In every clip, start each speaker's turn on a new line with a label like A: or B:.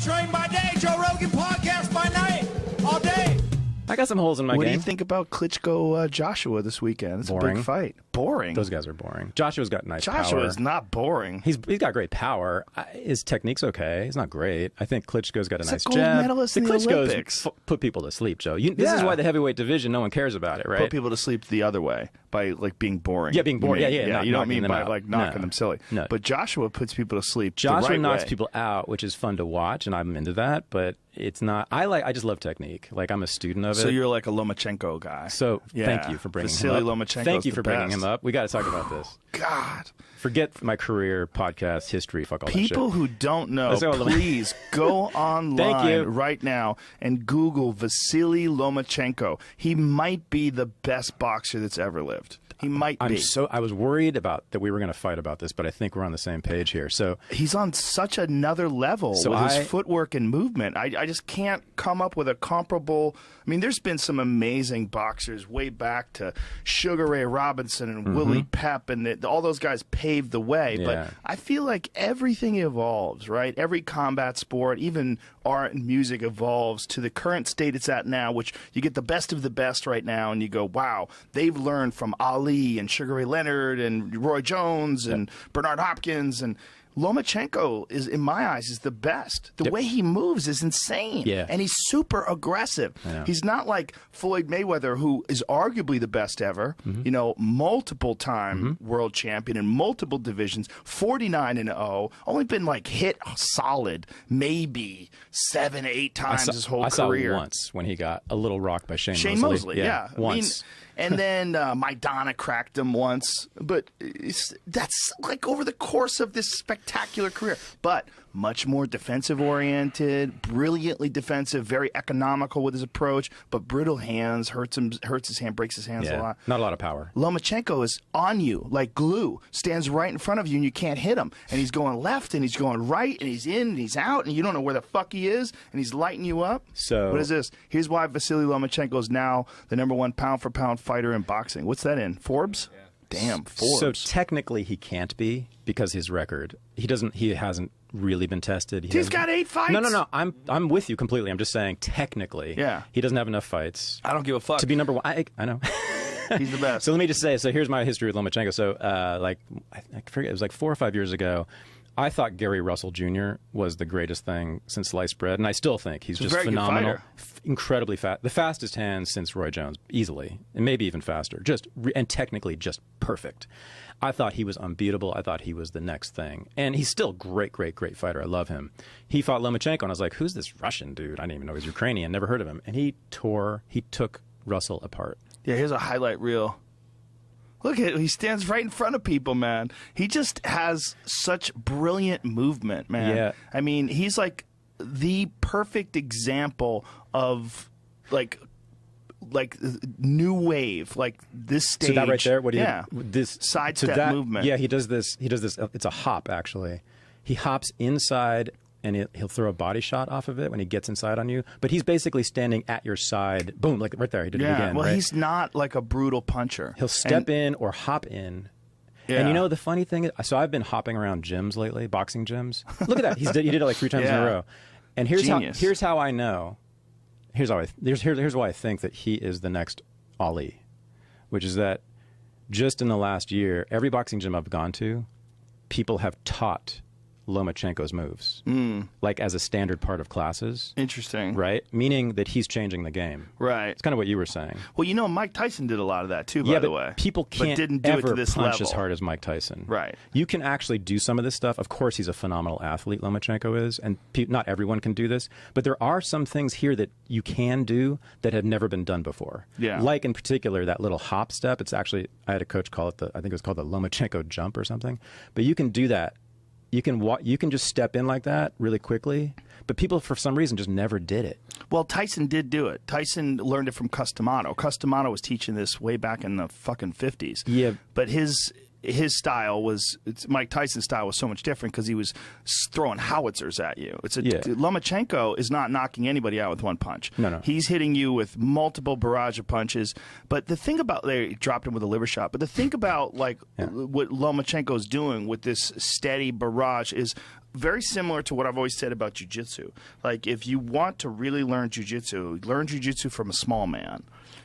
A: Train by day, Joe Rogan podcast by night, all day.
B: I got some holes in my game.
C: What do you think about Klitschko Joshua this weekend? It's
B: boring.
C: a big fight. Boring.
B: Those guys are boring. Joshua's got nice power.
C: Joshua's not boring.
B: He's got great power. His technique's okay. He's not great. I think Klitschko's got a nice
C: gold
B: jab.
C: medalist in the Olympics.
B: Put people to sleep, Joe. This is why the heavyweight division, no one cares about it, right?
C: Put people to sleep the other way by like being boring.
B: Yeah, being boring. Yeah.
C: You don't mean by
B: out.
C: like knocking them silly.
B: No.
C: But Joshua puts people to sleep.
B: Joshua
C: the right
B: knocks
C: way.
B: people out, which is fun to watch, and I'm into that. But it's not. I just love technique. Like I'm a student of it.
C: So you're like a Lomachenko guy.
B: So thank you for bringing
C: Vasyl
B: him up.
C: Lomechenko's
B: Thank you for
C: the
B: bringing
C: best.
B: him up. We got to talk about this.
C: God.
B: Forget my career, podcast, history, fuck all that shit.
C: People who don't know,
B: Let's go,
C: please go online
B: you.
C: right now and Google Vasyl Lomechenko. He might be the best boxer that's ever lived. He might be.
B: I was worried about that we were going to fight about this, but I think we're on the same page here. So
C: he's on such another level with his footwork and movement. I just can't come up with a comparable. I mean, there's been some amazing boxers way back to Sugar Ray Robinson and Willie Pep, and all those guys paved the way.
B: Yeah.
C: But I feel like everything evolves, right? Every combat sport, even art and music evolves to the current state it's at now, which you get the best of the best right now, and you go, wow, they've learned from Ali and Sugar Ray Leonard and Roy Jones and Bernard Hopkins, and Lomachenko is, in my eyes, is the best. The way he moves is insane.
B: Yeah.
C: And he's super aggressive. He's not like Floyd Mayweather, who is arguably the best ever, you know, multiple time world champion in multiple divisions, 49-0, only been like hit solid maybe 7, 8 times his whole career.
B: I saw once when he got a little rocked by Shane
C: Mosley. Yeah.
B: Once.
C: And then Maidana cracked him once. But that's like over the course of this spectacular career. But much more defensive-oriented, brilliantly defensive, very economical with his approach, but brittle hands, hurts his hand, breaks his hands a lot.
B: Not a lot of power.
C: Lomachenko is on you like glue, stands right in front of you, and you can't hit him. And he's going left, and he's going right, and he's in, and he's out, and you don't know where the fuck he is, and he's lighting you up.
B: So
C: what is this? Here's why Vasyl Lomachenko is now the #1 pound-for-pound fighter in boxing. What's that in? Forbes? Yeah. Damn, Forbes.
B: So technically he can't be because his record. He hasn't really been tested.
C: He's got 8 fights.
B: No. I'm with you completely. I'm just saying technically he doesn't have enough fights.
C: I don't give a fuck.
B: To be #1. I know.
C: He's the best.
B: So let me just say, so here's my history with Lomachenko. So like I forget, it was like 4 or 5 years ago, I thought Gary Russell Jr. was the greatest thing since sliced bread, and I still think he's just phenomenal, incredibly fast, the fastest hands since Roy Jones, easily, and maybe even faster, and technically just perfect. I thought he was unbeatable. I thought he was the next thing, and he's still great fighter. I love him. He fought Lomachenko, and I was like, who's this Russian dude? I didn't even know he was Ukrainian. Never heard of him, and he took Russell apart.
C: Yeah, here's a highlight reel. Look at he stands right in front of people, man. He just has such brilliant movement, man.
B: Yeah.
C: I mean, he's like the perfect example of like new wave, like this stage.
B: So that right there,
C: this sidestep movement.
B: Yeah, he does this. It's a hop, actually. He hops inside, and he'll throw a body shot off of it when he gets inside on you. But he's basically standing at your side. Boom, like right there. He did it again.
C: Well,
B: right?
C: he's not like a brutal puncher.
B: He'll step in or hop in. Yeah. And you know the funny thing is, so I've been hopping around gyms lately, boxing gyms. Look at that. He did it like 3 times in a row. And here's how I know. Here's why I think that he is the next Ali, which is that just in the last year, every boxing gym I've gone to, people have taught Lomachenko's moves, like as a standard part of classes.
C: Interesting.
B: Right? Meaning that he's changing the game.
C: Right.
B: It's kind of what you were saying.
C: Well, you know, Mike Tyson did a lot of that too, by the way.
B: People can't
C: didn't do
B: ever
C: it to this
B: punch
C: level.
B: as hard as Mike Tyson.
C: Right.
B: You can actually do some of this stuff. Of course, he's a phenomenal athlete, Lomachenko is, and not everyone can do this. But there are some things here that you can do that have never been done before.
C: Yeah.
B: Like, in particular, that little hop step. It's actually, I had a coach call it I think it was called the Lomachenko jump or something. But you can do that. You can just step in like that really quickly, but people for some reason just never did it.
C: Well, Tyson did do it. Tyson learned it from Customato. Customato was teaching this way back in the fucking 50s.
B: Yeah.
C: But his style was Mike Tyson's style was so much different because he was throwing howitzers at you. Lomachenko is not knocking anybody out with one punch.
B: No.
C: He's hitting you with multiple barrage of punches. But the thing about he dropped him with a liver shot. But the thing about what Lomachenko's doing with this steady barrage is very similar to what I've always said about jiu-jitsu. Like, if you want to really learn jiu-jitsu from a small man.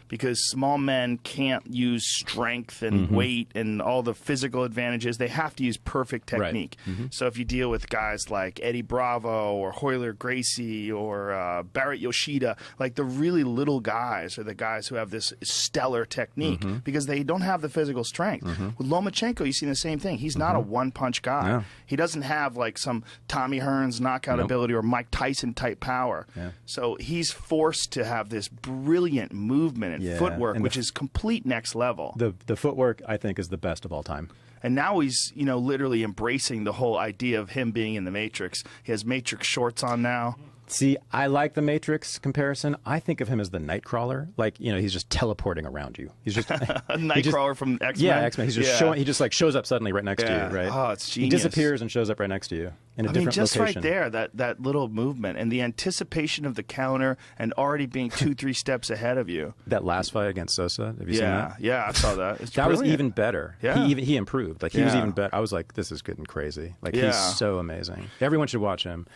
C: Because small men can't use strength and weight and all the physical advantages. They have to use perfect technique.
B: Right.
C: So if you deal with guys like Eddie Bravo or Royler Gracie or Barrett Yoshida, like the really little guys are the guys who have this stellar technique because they don't have the physical strength. With Lomachenko, you see the same thing. He's not a one-punch guy.
B: No.
C: He doesn't have like some Tommy Hearns knockout ability or Mike Tyson type power.
B: Yeah.
C: So he's forced to have this brilliant movement and footwork, and which is complete next level.
B: The footwork, I think, is the best of all time.
C: And now he's, literally embracing the whole idea of him being in the Matrix. He has Matrix shorts on now.
B: See, I like the Matrix comparison. I think of him as the Nightcrawler. Like, he's just teleporting around you. He's just
C: a Nightcrawler from X-Men.
B: Yeah, X-Men. He's just showing. He just like shows up suddenly right next to you, right?
C: Oh, it's genius.
B: He disappears and shows up right next to you in a different
C: just
B: location.
C: right there, that little movement and the anticipation of the counter and already being 2-3 steps ahead of you.
B: That last fight against Sosa, have you seen that?
C: Yeah, I saw that. It's
B: that
C: brilliant.
B: was even better.
C: Yeah.
B: He improved. Like he was even better. I was like, this is getting crazy. Like he's so amazing. Everyone should watch him.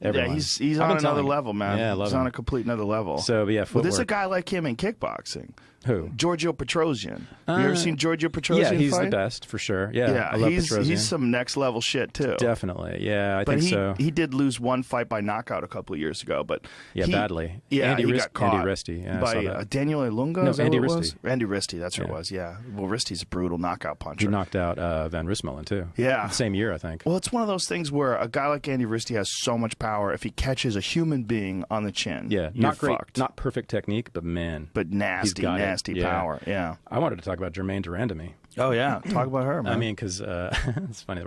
B: Everyone.
C: Yeah, he's on another level, man.
B: Yeah, I love
C: he's
B: him.
C: on a complete another level.
B: So, yeah, footwork.
C: Well, there's a guy like him in kickboxing.
B: Who?
C: Giorgio Petrosian. You ever seen Giorgio Petrosian
B: Yeah, he's
C: fight?
B: the best, for sure. Yeah, I love Petrosian.
C: He's some next level shit, too.
B: Definitely, yeah, I think so.
C: He did lose one fight by knockout a couple of years ago, but
B: badly.
C: Yeah, he got caught
B: Andy Risty. Yeah,
C: by Daniel Ilunga.
B: No,
C: is that
B: Andy
C: what it
B: Risty.
C: was? Andy Risty, that's what it was, yeah. Well, Risty's a brutal knockout puncher.
B: He knocked out Van Rusmelen, too.
C: Yeah.
B: Same year, I think.
C: Well, it's one of those things where a guy like Andy Risty has so much power if he catches a human being on the chin.
B: Yeah,
C: you're
B: not great,
C: fucked.
B: not perfect technique, but man.
C: But nasty power, yeah.
B: I wanted to talk about Jermaine Durandamy.
C: Oh, yeah. Talk about her, man.
B: I mean, because it's funny.